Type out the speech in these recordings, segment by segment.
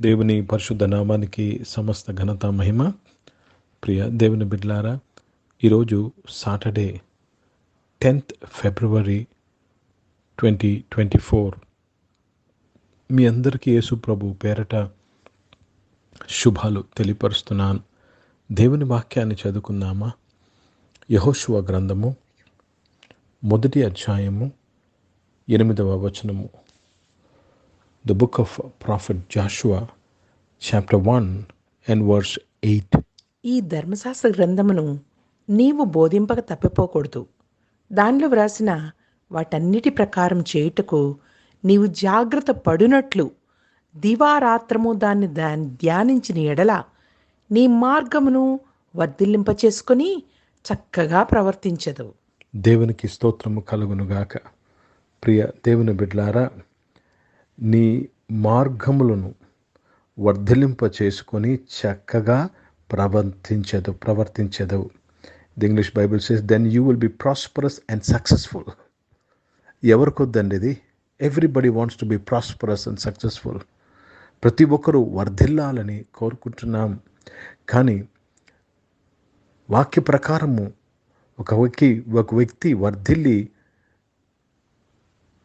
దేవుని పరిశుద్ధ నామానికి సమస్త ఘనత మహిమ. ప్రియ దేవుని బిడ్డలారా, ఈరోజు సాటర్డే 10th ఫిబ్రవరి 2024. మీ అందరికీ యేసు ప్రభు పేరట శుభాలు తెలియపరుస్తున్నాను. దేవుని వాక్యాన్ని చదువుకుందామా? యెహోషువ గ్రంథము 1వ అధ్యాయము 8వ వచనము. The book of prophet Joshua, chapter 1 and verse 8. ఈ ధర్మశాస్త్ర గ్రంథమును నీవు బోధింపక తప్పిపోకూడదు. దానిలో వ్రాసిన వాటన్నిటి ప్రకారం చేయుటకు నీవు జాగ్రత్త పడునట్లు దివారాత్రము దాన్ని ధ్యానించిన ఎడల నీ మార్గమును వర్ధిల్లింపచేసుకొని చక్కగా ప్రవర్తించదు. దేవునికి స్తోత్రము కలుగునుగాక. ప్రియ దేవుని బిడ్డలారా, నీ మార్గములను వర్ధిలింప చేసుకొని చక్కగా ప్రవర్తించదు. The English Bible says then you will be prosperous and successful. ఎవరికొద్దండి ఇది? Everybody wants to be prosperous and successful. ప్రతి ఒక్కరూ వర్ధిల్లాలని కోరుకుంటున్నాం. కానీ వాక్య ప్రకారము ఒక వ్యక్తి వర్ధిల్లి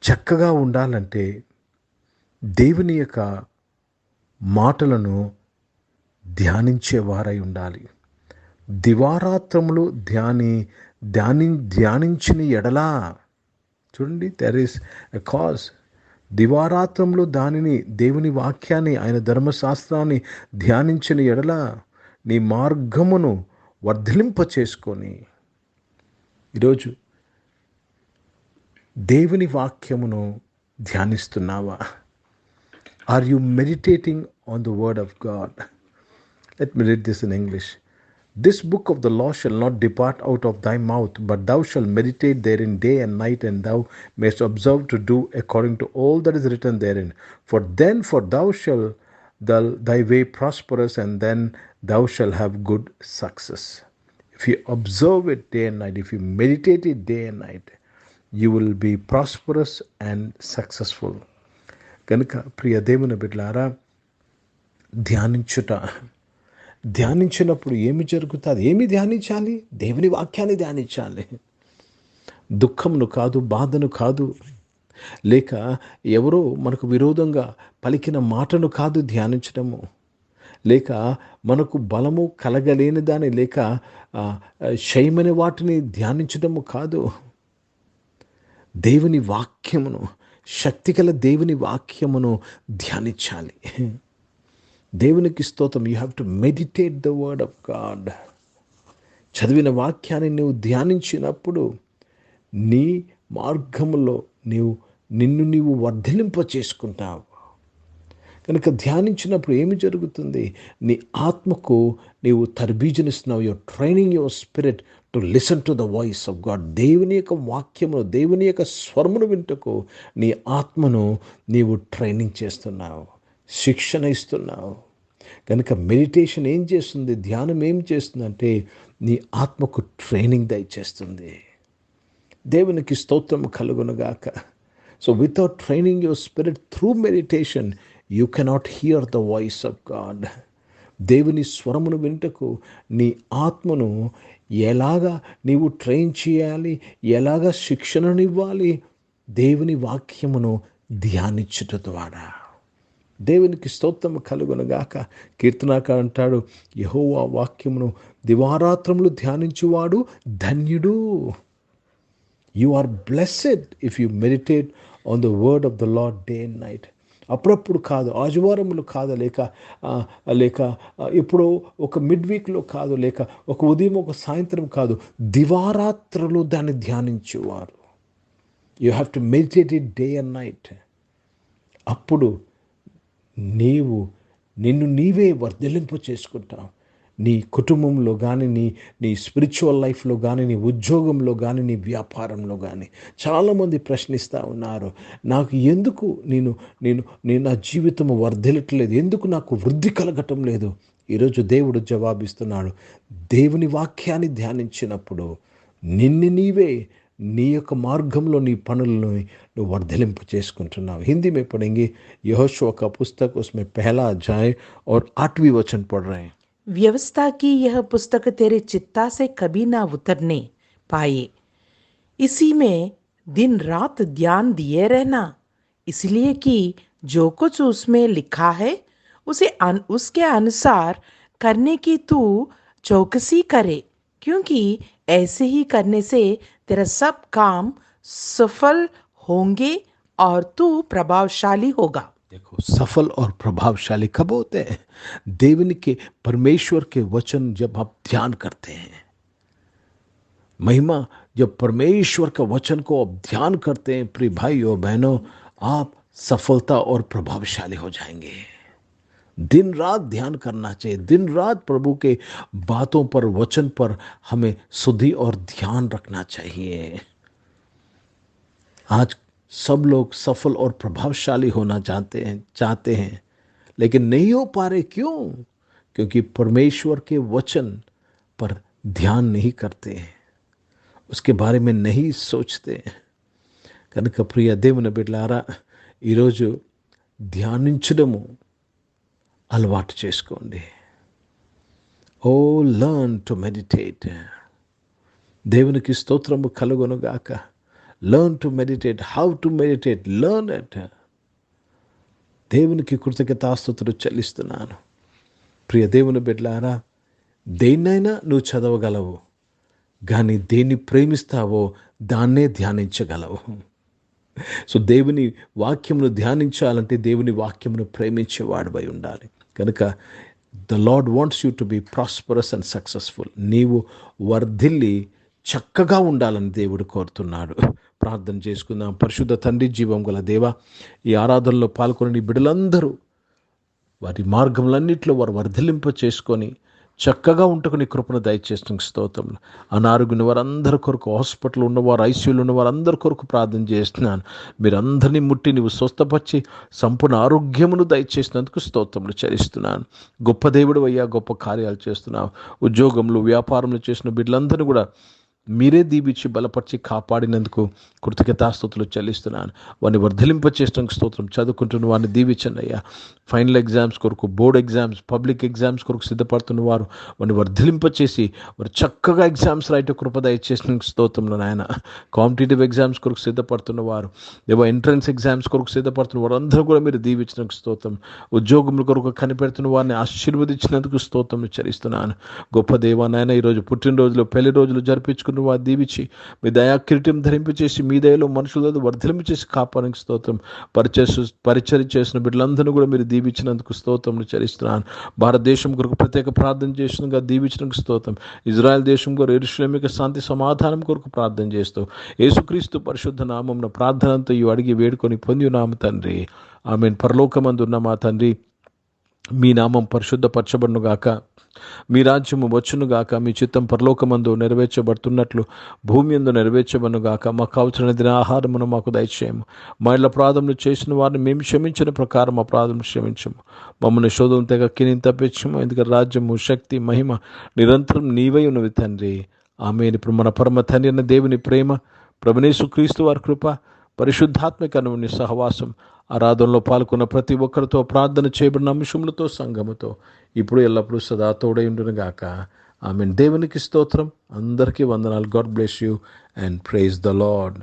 చక్కగా ఉండాలంటే దేవుని యొక్క మాటలను ధ్యానించేవారై ఉండాలి. దివారాత్రములు ధ్యానించిన ఎడలా, చూడండి, దెర్ ఈస్ ఎ కాజ్. దివారాత్రములు దేవుని వాక్యాన్ని, ఆయన ధర్మశాస్త్రాన్ని ధ్యానించిన ఎడల నీ మార్గమును వర్ధిలింప చేసుకొని, ఈరోజు దేవుని వాక్యమును ధ్యానిస్తున్నావా? Are you meditating on the word of God? Let me read this in English. This book of the law shall not depart out of thy mouth, but thou shalt meditate therein day and night, and thou mayst observe to do according to all that is written therein. For thou shalt thy way prosperous, and then thou shalt have good success. If you observe it day and night, if you meditate it day and night, you will be prosperous and successful. కనుక ప్రియ దేవుని బిడ్డలారా, ధ్యానించినప్పుడు ఏమి జరుగుతుంది? ఏమి ధ్యానించాలి? దేవుని వాక్యాన్ని ధ్యానించాలి. దుఃఖమును కాదు, బాధను కాదు, లేక ఎవరో మనకు విరోధంగా పలికిన మాటను కాదు ధ్యానించడము, లేక మనకు బలము కలగలేని దాని, లేక క్షయమని వాటిని ధ్యానించడము కాదు. దేవుని వాక్యమును, శక్తిగల దేవుని వాక్యమును ధ్యానించాలి. దేవునికి స్తోత్రం. You have to meditate the word of God. చదివిన వాక్యాన్ని నువ్వు ధ్యానించినప్పుడు నీ మార్గములో నిన్ను నీవు వర్ధిలింప చేసుకుంటావు. కనుక ధ్యానించినప్పుడు ఏమి జరుగుతుంది? నీ ఆత్మకు నీవు తర్బీజనిస్తున్నావు. Your training your spirit to listen to the voice of God. దేవుని యొక్క వాక్యమును, దేవుని యొక్క స్వరమును వింటకు నీ ఆత్మను నీవు ట్రైనింగ్ చేస్తున్నావు, శిక్షణ ఇస్తున్నావు. కనుక మెడిటేషన్ ఏం చేస్తుంది? ధ్యానం ఏం చేస్తుందంటే నీ ఆత్మకు ట్రైనింగ్ దయచేస్తుంది. దేవునికి స్తోత్రము కలుగునుగాక. So without training your spirit through meditation you cannot hear the voice of God. దేవుని స్వరమును వింటకు నీ ఆత్మను ఎలాగా నీవు ట్రైన్ చేయాలి, ఎలాగా శిక్షణనివ్వాలి? దేవుని వాక్యమును ధ్యానించుట ద్వారా. దేవునికి స్తోత్రము కలుగునుగాక. కీర్తనాకారుడు అంటాడు, యెహోవా వాక్యమును దివారాత్రములు ధ్యానించువాడు ధన్యుడు. You are blessed if you meditate on the word of the Lord day and night. అప్పుడప్పుడు కాదు, ఆదివారములు కాదు, లేక ఎప్పుడో ఒక మిడ్ వీక్లో కాదు, లేక ఒక ఉదయం ఒక సాయంత్రం కాదు, దివారాత్రులు దాన్ని ధ్యానించేవారు. You have to meditate it day and night. అప్పుడు నిన్ను నీవే వర్ధిలింపు చేసుకుంటావు. నీ కుటుంబంలో కానీ, నీ స్పిరిచువల్ లైఫ్లో కానీ, నీ ఉద్యోగంలో కానీ, నీ వ్యాపారంలో కానీ. చాలామంది ప్రశ్నిస్తూ ఉన్నారు, నాకు ఎందుకు నేను నా జీవితం వర్ధిల్లట్లేదు, ఎందుకు నాకు వృద్ధి కలగటం లేదు? ఈరోజు దేవుడు జవాబిస్తున్నాడు. దేవుని వాక్యాన్ని ధ్యానించినప్పుడు నిన్ను నీవే నీ యొక్క మార్గంలో నీ పనులను నువ్వు వర్ధలింపు చేసుకుంటున్నావు. హిందీ में पढ़ेंगे यहोशुआ का पुस्तक, उसमें पहला अध्याय और 8वीं वचन पढ़ रहे हैं. व्यवस्था की यह पुस्तक तेरे चित्ता से कभी ना उतरने पाए, इसी में दिन रात ध्यान दिए रहना, इसलिए कि जो कुछ उसमें लिखा है उसके अनुसार करने की तू चौकसी करे, क्योंकि ऐसे ही करने से तेरा सब काम सफल होंगे और तू प्रभावशाली होगा. देखो, सफल और प्रभावशाली कब होते हैं? దేవుని के परमेश्वर के वचन जब आप ध्यान करते हैं. महिमा, जब परमेश्वर का वचन को आप ध्यान करते हैं प्रिय भाई और बहनों, आप सफलता और प्रभावशाली हो जाएंगे. दिन रात ध्यान करना चाहिए. दिन रात प्रभु के बातों पर, वचन पर हमें सुधि और ध्यान रखना चाहिए. आज सब लोग सफल और प्रभावशाली होना चाहते हैं, लेकिन नहीं हो पा रहे. क्यों? क्योंकि परमेश्वर के वचन पर ध्यान नहीं करते, उसके बारे में नहीं सोचते. కనుక ప్రియ దేవుని బిడ్డలారా, ఈరోజు ధ్యానించడము అలవాటు చేసుకోండి. ఓ లర్న్ టు మెడిటేట్. దేవునికి స్తోత్రము కలుగునుగాక. Learn to meditate. How to meditate? Learn it. దేవునికి కృతజ్ఞతాస్తుతులు చెల్లిస్తున్నాను. ప్రియ దేవుని బిడ్డలారా, దేన్నైనా నువ్వు చదవగలవు, కానీ దేన్ని ప్రేమిస్తావో దాన్నే ధ్యానించగలవు. సో దేవుని వాక్యమును ధ్యానించాలంటే దేవుని వాక్యమును ప్రేమించేవాడివై ఉండాలి. కనుక the Lord wants you to be prosperous and successful. నీవు వర్ధిల్లి చక్కగా ఉండాలని దేవుడు కోరుతున్నాడు. ప్రార్థన చేసుకుందాం. పరిశుద్ధ తండ్రి, జీవం గల దేవ, ఈ ఆరాధనలో పాల్గొని బిడ్డలందరూ వారి మార్గములన్నింటిలో వారు వర్ధిల్లింప చేసుకొని చక్కగా ఉంటుకుని కృపను దయచేసిన స్తోత్రములు. అనారోగ్యం వారందరి కొరకు, హాస్పిటల్ ఉన్నవారు, ఐసీయూలో ఉన్న వారందరి కొరకు ప్రార్థన చేస్తున్నాను. మీరందరినీ ముట్టి నీవు స్వస్థపరిచి సంపూర్ణ ఆరోగ్యమును దయచేసినందుకు స్తోత్రములు చెల్లిస్తున్నాను. గొప్ప దేవుడు అయ్యా, గొప్ప కార్యాలు చేస్తున్నావు. ఉద్యోగంలో, వ్యాపారంలో చేసిన బిడ్డలందరినీ కూడా మీరే దీవించి బలపరిచి కాపాడినందుకు కృతజ్ఞతాస్తుతులు చెల్లిస్తున్నాను. వారిని వర్ధలింప చేసిన స్తోత్రం. చదువుకుంటున్న వారిని దీవించండి అయ్యా. ఫైనల్ ఎగ్జామ్స్ కొరకు, బోర్డ్ ఎగ్జామ్స్, పబ్లిక్ ఎగ్జామ్స్ కొరకు సిద్ధపడుతున్న వారు వారిని వర్ధలింప చేసి వారు చక్కగా ఎగ్జామ్స్ రాయట కృప దయచేసిన స్తోత్రంలో నాయన. కాంపిటేటివ్ ఎగ్జామ్స్ కొరకు సిద్ధపడుతున్న వారు, దేవా ఎంట్రన్స్ ఎగ్జామ్స్ కొరకు సిద్ధపడుతున్న వారు అందరూ కూడా మీరు దీవించిన స్తోత్రం. ఉద్యోగముల కొరకు కనిపెడుతున్న వారిని ఆశీర్వదించినందుకు స్తోత్రం చెల్లిస్తున్నాను. గొప్ప దేవా నాయన, ఈరోజు పుట్టినరోజులు, పెళ్లి రోజులు జరిపించుకున్న వారు దీవించి మీ దయా కిరీటం ధరింపచేసి మీ దయలో మనుషులతో వర్ధలింపు చేసి కాపాడానికి స్తోత్రం. పరిచర్య చేసిన బిడ్డలందరూ కూడా మీరు దీవించినందుకు స్తోత్రములు చెల్లిస్తున్నాను. భారతదేశం కొరకు ప్రత్యేక ప్రార్థన చేసినగా దీవించినందుకు స్తోత్రం. ఇజ్రాయెల్ దేశం కొరకు, యెరూషలేముకు శాంతి సమాధానం కొరకు ప్రార్థన చేస్తూ యేసుక్రీస్తు పరిశుద్ధ నామమున ప్రార్థనంతో ఇవి అడిగి వేడుకొని పొంది ఉన్నాము తండ్రి. ఆమేన్. పరలోకమందున్న మా తండ్రి, మీ నామం పరిశుద్ధపరచబడునుగాక, మీ రాజ్యము వచ్చునుగాక, మీ చిత్తం పరలోకమందు నెరవేర్చబడుతున్నట్లు భూమి యందు నెరవేర్చబడునుగాక. మాకు కావలసిన దిన ఆహారమును మాకు దయచేయము. మా ఇళ్ళ అపరాధములు చేసిన వారిని మేము క్షమించిన ప్రకారం అపరాధములు క్షమించము. మమ్మల్ని శోధన తెగ కిని తప్పించము. ఎందుకంటే రాజ్యము, శక్తి, మహిమ నిరంతరం నీవై ఉన్నవి తండ్రి. ఆమేన్. ఇప్పుడు మన పరమ తండ్రి అన్న దేవుని ప్రేమ, ప్రభువైన యేసుక్రీస్తు వారి కృప, పరిశుద్ధాత్మక అన్యోన్య సహవాసం ఆరాధనలో పాల్గొన్న ప్రతి ఒక్కరితో, ప్రార్థన చేయబడిన అంశములతో, సంఘముతో ఇప్పుడు ఎల్లప్పుడూ సదా తోడై ఉండును గాక. ఆమేన్. దేవునికి స్తోత్రం. అందరికీ వందనాలు. God bless you and praise the lord.